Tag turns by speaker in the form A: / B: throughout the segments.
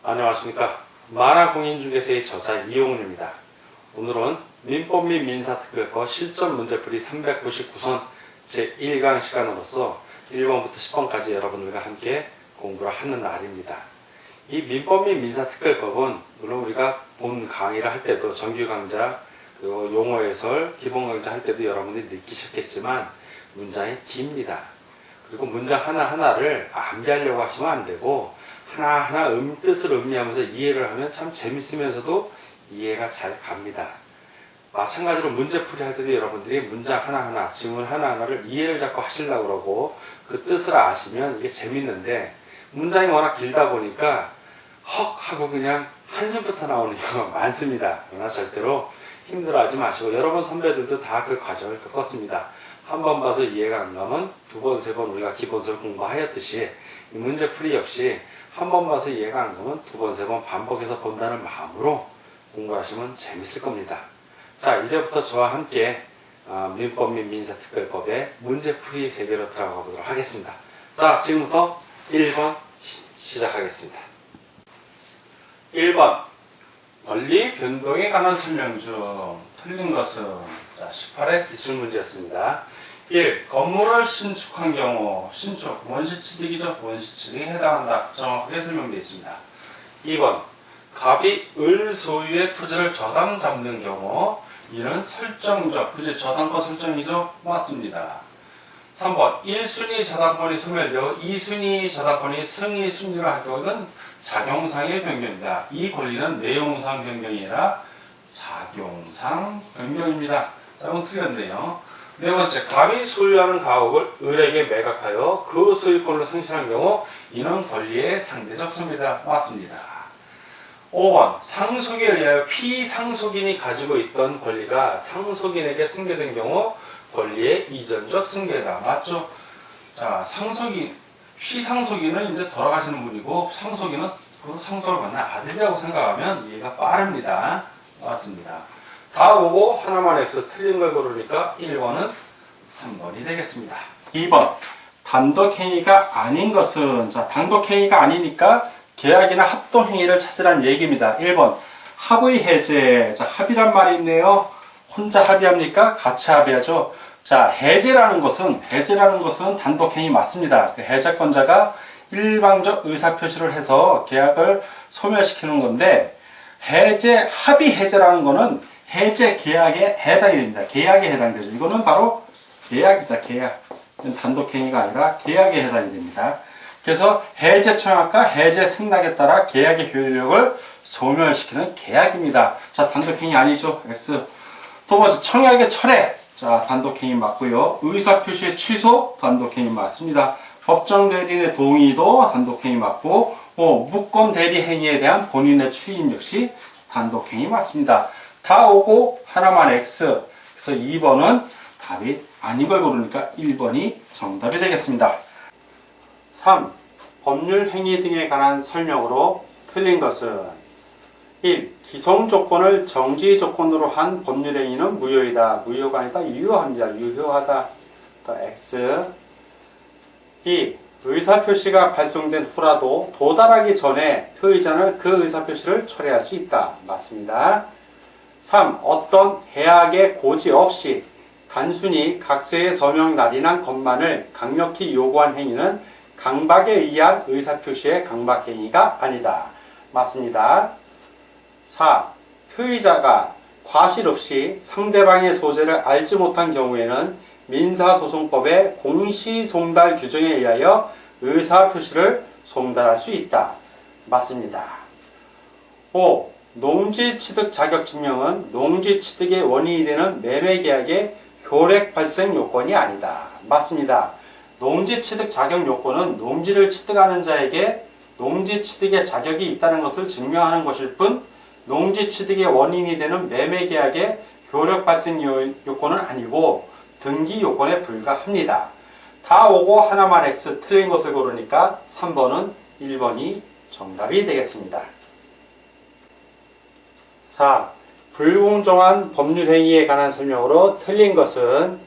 A: 안녕하십니까. 만화공인중개사의 저자 이용훈입니다. 오늘은 민법 및 민사특별법 실전문제풀이 399선 제1강 시간으로서 1번부터 10번까지 여러분들과 함께 공부를 하는 날입니다. 이 민법 및 민사특별법은 물론 우리가 본 강의를 할 때도 정규 강좌, 그리고 용어 해설, 기본 강좌 할 때도 여러분들이 느끼셨겠지만 문장이 깁니다. 그리고 문장 하나하나를 암기하려고 하시면 안 되고 하나하나 뜻을 음미하면서 이해를 하면 참 재밌으면서도 이해가 잘 갑니다. 마찬가지로 문제풀이 할 때도 여러분들이 문장 하나하나, 질문 하나하나를 이해를 자꾸 하시려고 그러고 그 뜻을 아시면 이게 재밌는데 문장이 워낙 길다 보니까 헉 하고 그냥 한숨부터 나오는 경우가 많습니다. 그러나 절대로 힘들어하지 마시고 여러분 선배들도 다 그 과정을 겪었습니다. 한 번 봐서 이해가 안 가면 두 번, 세 번 우리가 기본서를 공부하였듯이 이 문제풀이 역시 한 번 봐서 이해가 안 가면 두 번, 세 번 반복해서 본다는 마음으로 공부하시면 재밌을 겁니다. 자, 이제부터 저와 함께 민법 및 민사특별법의 문제풀이 세계로 들어가 보도록 하겠습니다. 자, 지금부터 1번 시작하겠습니다. 1번 권리 변동에 관한 설명 중 틀린 것은 자, 18회 기출문제였습니다. 1. 건물을 신축한 경우 신축, 원시취득이죠. 원시취득에 해당한다. 정확하게 설명되어 있습니다. 2번 갑이 을 소유의 토지를 저당 잡는 경우 이는 설정적, 그죠? 저당권 설정이죠? 맞습니다. 3번 1순위 저당권이 소멸되어 2순위 저당권이 승위 순위를 할 경우는 작용상의 변경입니다. 이 권리는 내용상 변경이 아니라 작용상 변경입니다. 자, 이건 틀렸네요. 네 번째, 갑이 소유하는 가옥을 을에게 매각하여 그 소유권을 상실한 경우 이는 권리의 상대적 소멸이다. 맞습니다. 5번, 상속에 의하여 피상속인이 가지고 있던 권리가 상속인에게 승계된 경우 권리의 이전적 승계다. 맞죠? 자, 피상속인은 이제 돌아가시는 분이고 상속인은 그 상속을 받는 아들이라고 생각하면 이해가 빠릅니다. 맞습니다. 다 오고 하나만 X 틀린 걸 고르니까 1번은 3번이 되겠습니다. 2번 단독행위가 아닌 것은 자 단독행위가 아니니까 계약이나 합동행위를 찾으라는 얘기입니다. 1번 합의 해제 자 합의란 말이 있네요. 혼자 합의합니까? 같이 합의하죠. 자 해제라는 것은 단독행위 맞습니다. 그 해제권자가 일방적 의사표시를 해서 계약을 소멸시키는 건데 합의 해제라는 거는 해제 계약에 해당이 됩니다. 계약에 해당되죠. 이거는 바로 계약이다. 계약. 단독행위가 아니라 계약에 해당이 됩니다. 그래서 해제 청약과 해제 승낙에 따라 계약의 효력을 소멸시키는 계약입니다. 자, 단독행위 아니죠. X. 두 번째, 청약의 철회. 자, 단독행위 맞고요. 의사표시의 취소. 단독행위 맞습니다. 법정 대리인의 동의도 단독행위 맞고, 무권 대리 행위에 대한 본인의 추인 역시 단독행위 맞습니다. 다 오고 하나만 X. 그래서 2번은 답이 아닌 걸 고르니까 1번이 정답이 되겠습니다. 3. 법률 행위 등에 관한 설명으로 틀린 것은 1. 기성 조건을 정지 조건으로 한 법률 행위는 무효이다. 무효가 아니다. 유효합니다. 유효하다. 또 X. 2. 의사표시가 발송된 후라도 도달하기 전에 표의자는 그 의사표시를 철회할 수 있다. 맞습니다. 3. 어떤 해악의 고지 없이 단순히 각서의 서명 날인한 것만을 강력히 요구한 행위는 강박에 의한 의사표시의 강박행위가 아니다. 맞습니다. 4. 표의자가 과실 없이 상대방의 소재를 알지 못한 경우에는 민사소송법의 공시송달 규정에 의하여 의사표시를 송달할 수 있다. 맞습니다. 5. 농지취득 자격증명은 농지취득의 원인이 되는 매매계약의 효력 발생 요건이 아니다. 맞습니다. 농지취득 자격 요건은 농지를 취득하는 자에게 농지취득의 자격이 있다는 것을 증명하는 것일 뿐 농지취득의 원인이 되는 매매계약의 효력 발생 요건은 아니고 등기 요건에 불과합니다. 다 오고 하나만 X 틀린 것을 고르니까 3번은 1번이 정답이 되겠습니다. 4. 불공정한 법률행위에 관한 설명으로 틀린 것은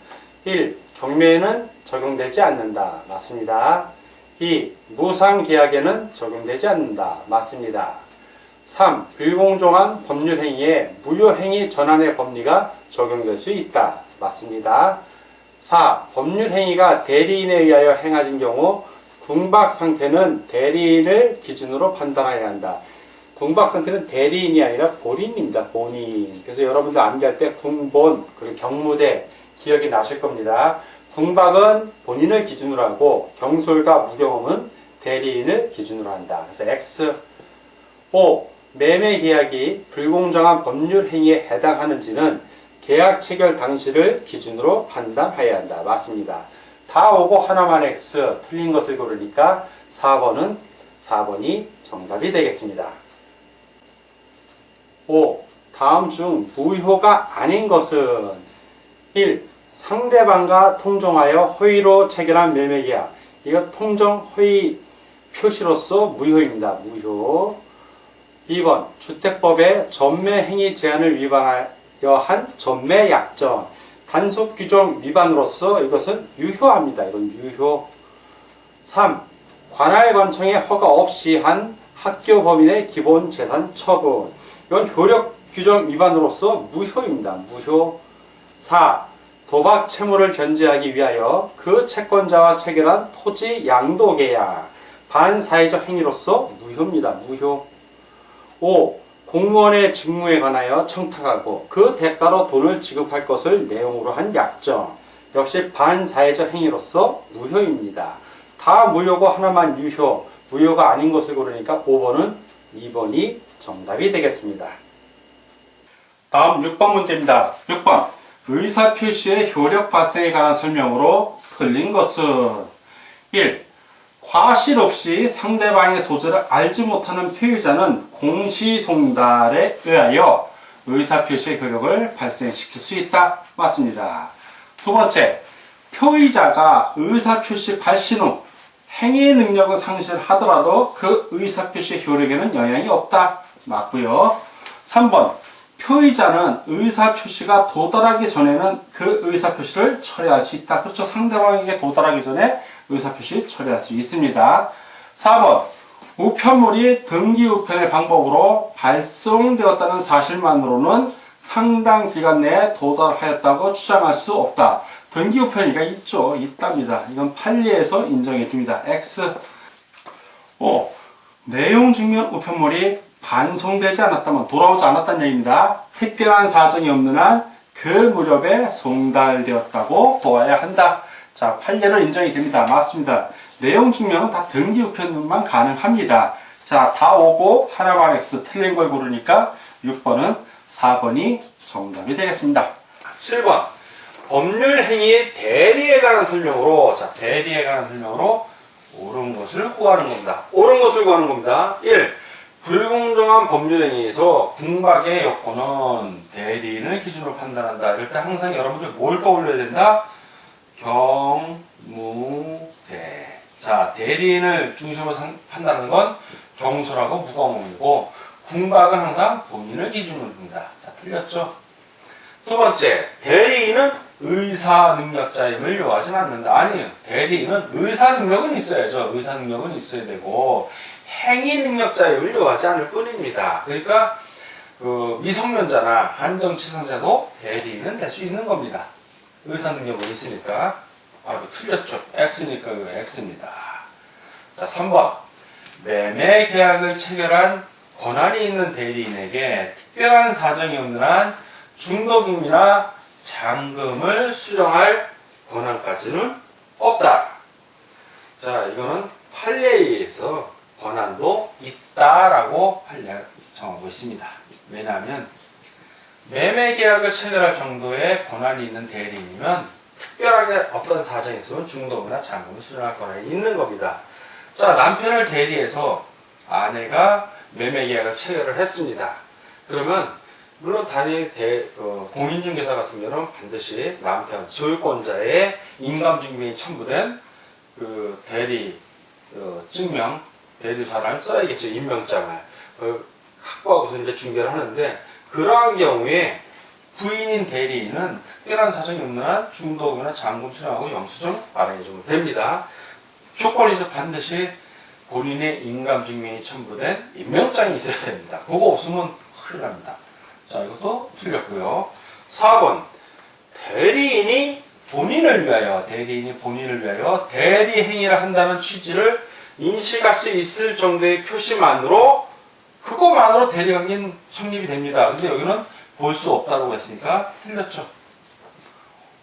A: 1. 경매에는 적용되지 않는다. 맞습니다.
B: 2. 무상계약에는 적용되지 않는다. 맞습니다. 3. 불공정한 법률행위에 무효행위 전환의 법리가 적용될 수 있다. 맞습니다. 4. 법률행위가 대리인에 의하여 행해진 경우 궁박상태는 대리인을 기준으로 판단해야 한다. 궁박상태는 대리인이 아니라 본인입니다. 본인. 그래서 여러분들 암기할 때 궁본 그리고 경무대 기억이 나실 겁니다. 궁박은 본인을 기준으로 하고 경솔과 무경험은 대리인을 기준으로 한다. 그래서 X. 5. 매매계약이 불공정한 법률행위에 해당하는지는 계약 체결 당시를 기준으로 판단해야 한다. 맞습니다. 다 오고 하나만 X, 틀린 것을 고르니까 4번이 정답이 되겠습니다. 5. 다음 중 무효가 아닌 것은 1. 상대방과 통정하여 허위로 체결한 매매계약. 이거 통정 허위 표시로서 무효입니다. 무효. 2번 주택법의 전매행위 제한을 위반하여 한 전매약정. 단속 규정 위반으로서 이것은 유효합니다. 이건 유효. 3. 관할관청의 허가 없이 한 학교 법인의 기본 재산 처분. 이건 효력 규정 위반으로서 무효입니다. 무효. 4. 도박 채무를 변제하기 위하여 그 채권자와 체결한 토지 양도 계약. 반사회적 행위로서 무효입니다. 무효. 5. 공무원의 직무에 관하여 청탁하고 그 대가로 돈을 지급할 것을 내용으로 한 약정. 역시 반사회적 행위로서 무효입니다. 다 무효고 하나만 유효. 무효가 아닌 것을 고르니까 5번은 2번이 정답이 되겠습니다. 다음 6번 문제입니다. 6번. 의사표시의 효력 발생에 관한 설명으로 틀린 것은 1. 과실 없이 상대방의 소재를 알지 못하는 피의자는 공시송달에 의하여 의사표시의 효력을 발생시킬 수 있다. 맞습니다. 두 번째, 표의자가 의사표시 발신 후 행위 능력을 상실하더라도 그 의사표시의 효력에는 영향이 없다. 맞고요. 3번, 표의자는 의사표시가 도달하기 전에는 그 의사표시를 처리할 수 있다. 그렇죠. 상대방에게 도달하기 전에 의사표시 처리할 수 있습니다. 4번, 우편물이 등기우편의 방법으로 발송되었다는 사실만으로는 상당 기간 내에 도달하였다고 주장할 수 없다. 등기우편이가 있죠. 있답니다. 이건 판례에서 인정해 줍니다. X. 5. 내용 증명 우편물이 반송되지 않았다면 돌아오지 않았다는 얘기입니다. 특별한 사정이 없는 한 그 무렵에 송달되었다고 보아야 한다. 자, 판례로 인정이 됩니다. 맞습니다. 내용 증명은 다 등기우편만 가능합니다. 자, 다 오고 하나만 X 틀린 걸 고르니까 6번은 4번이 정답이 되겠습니다. 7번. 법률 행위의 대리에 관한 설명으로, 자, 대리에 관한 설명으로 옳은 것을 구하는 겁니다. 옳은 것을 구하는 겁니다. 1. 불공정한 법률행위에서 궁박의 요건은 대리인을 기준으로 판단한다. 이럴 때 항상 여러분들 뭘 떠올려야 된다? 경무대. 자, 대리인을 중심으로 판단하는 건 경솔하고 무검이고 궁박은 항상 본인을 기준으로 합니다. 자, 틀렸죠? 두 번째, 대리인은 의사 능력자임을 요하진 않는다. 아니에요. 대리인은 의사 능력은 있어야죠. 의사 능력은 있어야 되고 행위 능력자임을 요하지 않을 뿐입니다. 그러니까 미성년자나 한정치상자도 대리인은 될 수 있는 겁니다. 의사 능력은 있으니까. 아, 틀렸죠. X니까 이거 X입니다. 자, 3번. 매매 계약을 체결한 권한이 있는 대리인에게 특별한 사정이 없는 한 중도금이나 잔금을 수령할 권한까지는 없다. 자, 이거는 판례에 의해서 권한도 있다라고 판례가 정하고 있습니다. 왜냐하면 매매 계약을 체결할 정도의 권한이 있는 대리인이면 특별하게 어떤 사정이 있으면 중도금이나 잔금을 수령할 권한이 있는 겁니다. 자, 남편을 대리해서 아내가 매매 계약을 체결을 했습니다. 그러면 물론 단위 공인중개사 같은 경우는 반드시 남편, 소유권자의 인감증명이 첨부된 그 대리 증명, 대리사를 써야겠죠. 임명장을. 확보하고서 이제 중개를 하는데, 그러한 경우에 부인인 대리인은 특별한 사정이 없는 한 중도금이나 잔금 수령하고 영수증 발행해주면 됩니다.
A: 조건이 반드시 본인의 인감증명이 첨부된 임명장이 있어야 됩니다. 그거 없으면 큰일 납니다. 자, 이것도 틀렸고요. 4번 대리인이 본인을 위하여 대리 행위를 한다는 취지를 인식할 수 있을 정도의 표시만으로 그거만으로 대리관계는 성립이 됩니다. 근데 여기는 볼 수 없다고 했으니까 틀렸죠.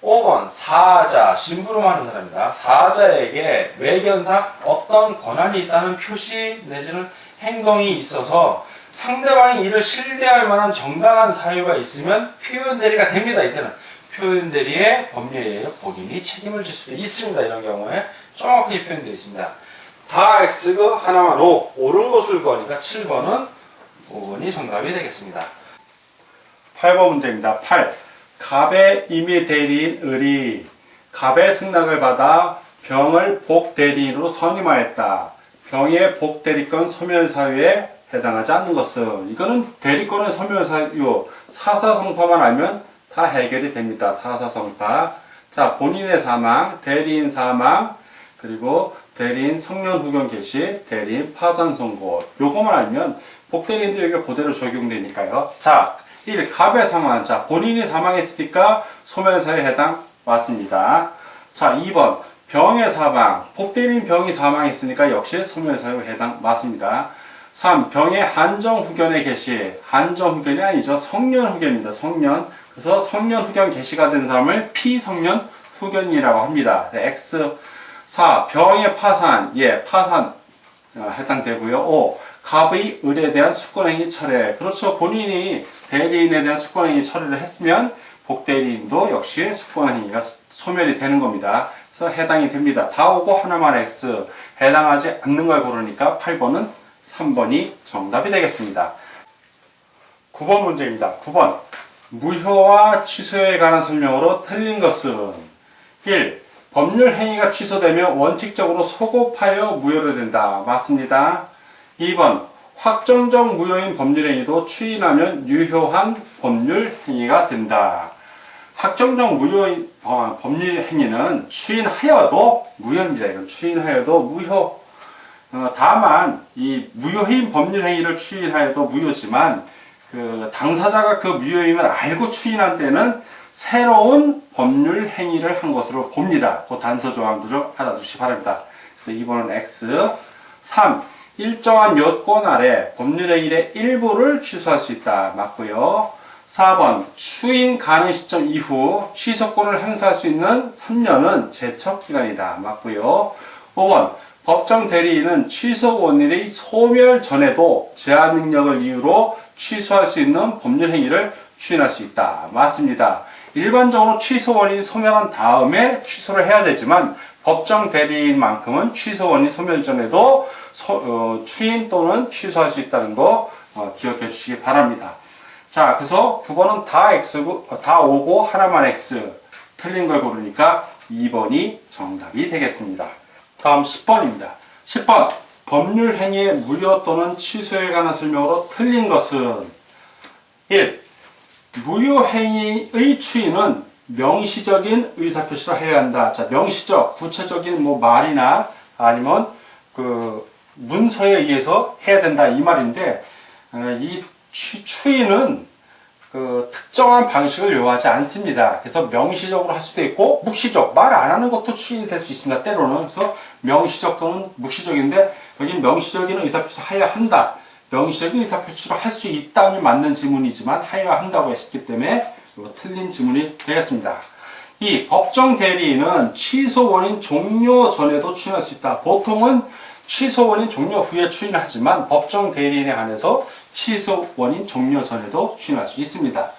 A: 5번 사자, 심부름하는 사람입니다. 사자에게 외견상 어떤 권한이 있다는 표시 내지는 행동이 있어서 상대방이 이를 신뢰할 만한 정당한 사유가 있으면 표현 대리가 됩니다. 이때는 표현 대리의 법률에 의해 본인이 책임을 질 수도 있습니다. 이런 경우에 정확하게 표현되어 있습니다. 다 X가 하나만 O, 옳은 것을 구하니까 7번은 5번이 정답이 되겠습니다.
B: 8번 문제입니다. 8. 갑의 임의 대리인 을이 갑의 승낙을 받아 병을 복대리인으로 선임하였다. 병의 복대리권 소멸사유에 해당하지 않는 것은, 이거는 대리권의 소멸사유 사사성파만 알면 다 해결이 됩니다. 사사성파. 자, 본인의 사망, 대리인 사망, 그리고 대리인 성년 후견 개시, 대리인 파산 선고, 요거만 알면 복대리인도 여기가 그대로 적용되니까요. 자, 1. 갑의 상환. 자, 본인이 사망했으니까 소멸사유에 해당 맞습니다. 자, 2번 병의 사망. 복대리인 병이 사망했으니까 역시 소멸사유에 해당 맞습니다. 3. 병의 한정 후견의 개시. 한정 후견이 아니죠. 성년 후견입니다. 성년. 그래서 성년 후견 개시가 된 사람을 피성년 후견이라고 합니다. X. 4. 병의 파산. 예, 파산 해당되고요. 5. 갑의 을에 대한 수권행위 철회. 그렇죠. 본인이 대리인에 대한 수권행위 철회를 했으면 복대리인도 역시 수권행위가 소멸이 되는 겁니다. 그래서 해당이 됩니다. 다 오고 하나만 X. 해당하지 않는 걸 고르니까 8번은 3번이 정답이 되겠습니다. 9번 문제입니다. 9번. 무효와 취소에 관한 설명으로 틀린 것은 1. 법률 행위가 취소되면 원칙적으로 소급하여 무효로 된다. 맞습니다. 2번. 확정적 무효인 법률 행위도 추인하면 유효한 법률 행위가 된다. 확정적 무효인 법률 행위는 추인하여도 무효입니다. 이건 추인하여도 무효. 다만 이 무효인 법률 행위를 추인하여도 무효지만 그 당사자가 그 무효임을 알고 추인한 때는 새로운 법률 행위를 한 것으로 봅니다. 그 단서 조항도 좀 알아두시기 바랍니다. 그래서 2번은 X. 3. 일정한 요건 아래 법률 행위의 일부를 취소할 수 있다. 맞고요. 4번. 추인 가능 시점 이후 취소권을 행사할 수 있는 3년은 제척기간이다. 맞고요. 5번. 법정 대리인은 취소 원인의 소멸 전에도 제한 능력을 이유로 취소할 수 있는 법률 행위를 추인할 수 있다. 맞습니다. 일반적으로 취소 원인이 소멸한 다음에 취소를 해야 되지만 법정 대리인만큼은 취소 원인 소멸 전에도 추인 또는 취소할 수 있다는 거 기억해 주시기 바랍니다. 자, 그래서 9번은 다 X고, 다 O고 하나만 X. 틀린 걸 고르니까 2번이 정답이 되겠습니다. 다음 10번입니다. 10번. 법률 행위의 무효 또는 취소에 관한 설명으로 틀린 것은 1. 무효 행위의 추인은 명시적인 의사표시로 해야 한다. 자, 명시적, 구체적인 뭐 말이나 아니면 그 문서에 의해서 해야 된다 이 말인데 이 추인은 그 특정한 방식을 요하지 않습니다. 그래서 명시적으로 할 수도 있고 묵시적, 말 안 하는 것도 추인이 될 수 있습니다. 때로는. 그래서 명시적 또는 묵시적인데 여기 명시적인 의사표시를 해야 한다. 명시적인 의사표시로 할 수 있다면 맞는 지문이지만 해야 한다고 했기 때문에 이거 틀린 지문이 되겠습니다. 2. 법정 대리인은 취소 원인 종료 전에도 추인할 수 있다. 보통은 취소 원인 종료 후에 추인하지만 법정 대리인에 한해서 취소 원인 종료 전에도 추인할 수 있습니다.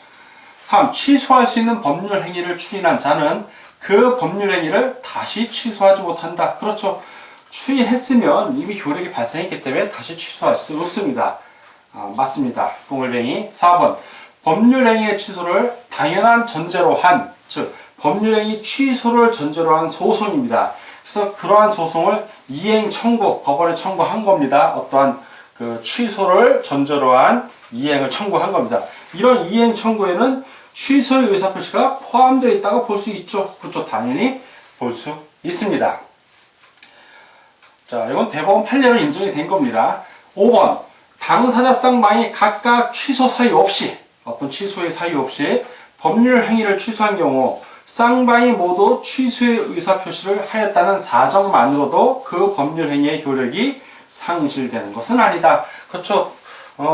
B: 3. 취소할 수 있는 법률 행위를 추인한 자는 그 법률 행위를 다시 취소하지 못한다. 그렇죠. 추인했으면 이미 효력이 발생했기 때문에 다시 취소할 수 없습니다. 맞습니다. 동글뱅이. 4번. 법률행위의 취소를 당연한 전제로 한, 즉 법률행위 취소를 전제로 한 소송입니다. 그래서 그러한 소송을 이행 청구, 법원에 청구한 겁니다. 어떠한 그 취소를 전제로 한 이행을 청구한 겁니다. 이런 이행 청구에는 취소의 의사표시가 포함되어 있다고 볼 수 있죠. 그렇죠. 당연히 볼 수 있습니다. 자, 이건 대법원 판례로 인정이 된 겁니다. 5번. 당사자 쌍방이 각각 취소 사유 없이, 어떤 취소의 사유 없이 법률 행위를 취소한 경우 쌍방이 모두 취소의 의사표시를 하였다는 사정만으로도 그 법률 행위의 효력이 상실되는 것은 아니다. 그렇죠.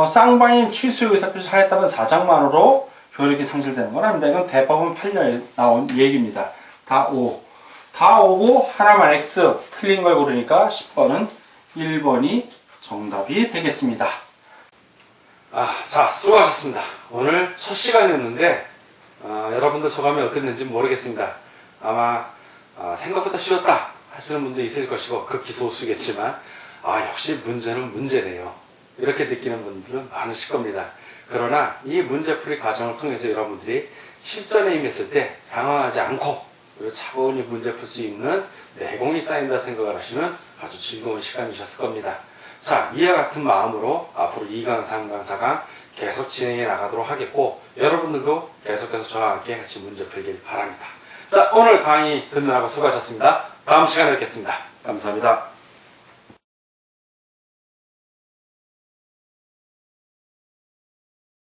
B: 쌍방이 취소의 의사표시를 하였다는 사정만으로 효력이 상실되는 건 아닙니다. 이건 대법원 판례에 나온 얘기입니다. 다 오고 하나만 X 틀린 걸 고르니까 10번은 1번이 정답이 되겠습니다.
A: 자, 수고하셨습니다. 오늘 첫 시간이었는데 여러분들 소감이 어땠는지 모르겠습니다. 아마 생각보다 쉬웠다 하시는 분도 있을 것이고 극히 소수겠지만 역시 문제는 문제네요. 이렇게 느끼는 분들은 많으실 겁니다. 그러나 이 문제풀이 과정을 통해서 여러분들이 실전에 임했을 때 당황하지 않고 그리고 차분히 문제 풀 수 있는 내공이 쌓인다 생각을 하시면 아주 즐거운 시간이셨을 겁니다. 자, 이와 같은 마음으로 앞으로 2강, 3강, 4강 계속 진행해 나가도록 하겠고 여러분들도 계속해서 저와 함께 같이 문제 풀길 바랍니다. 자, 오늘 강의 듣느라고 수고하셨습니다. 다음 시간에 뵙겠습니다. 감사합니다.